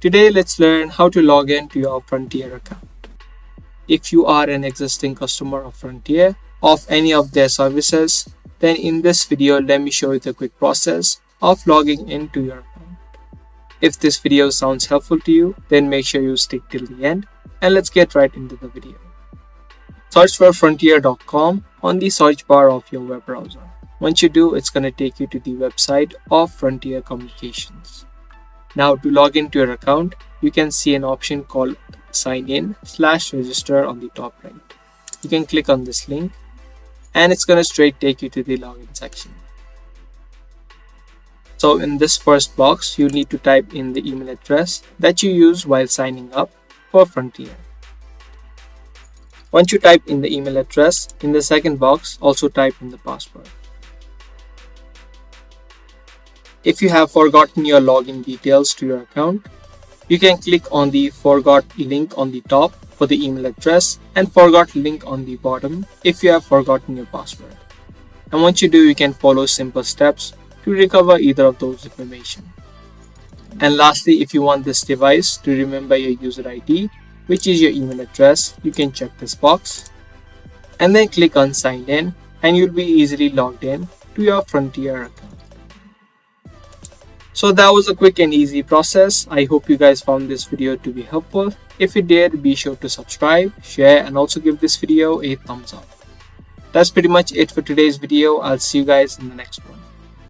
Today, let's learn how to log in to your Frontier account. If you are an existing customer of Frontier of any of their services, then in this video, let me show you the quick process of logging into your account. If this video sounds helpful to you, then make sure you stick till the end and let's get right into the video. Search for frontier.com on the search bar of your web browser. Once you do, it's going to take you to the website of Frontier Communications. Now to log into your account, you can see an option called sign in/register on the top right. You can click on this link and it's going to straight take you to the login section. So in this first box, you need to type in the email address that you use while signing up for Frontier. Once you type in the email address, in the second box, also type in the password. If you have forgotten your login details to your account, you can click on the forgot link on the top for the email address and forgot link on the bottom if you have forgotten your password. And once you do, you can follow simple steps to recover either of those information. And lastly, if you want this device to remember your user ID, which is your email address, you can check this box and then click on sign in and you'll be easily logged in to your Frontier account. So that was a quick and easy process. I hope you guys found this video to be helpful. If you did, be sure to subscribe, share, and also give this video a thumbs up. That's pretty much it for today's video. I'll see you guys in the next one.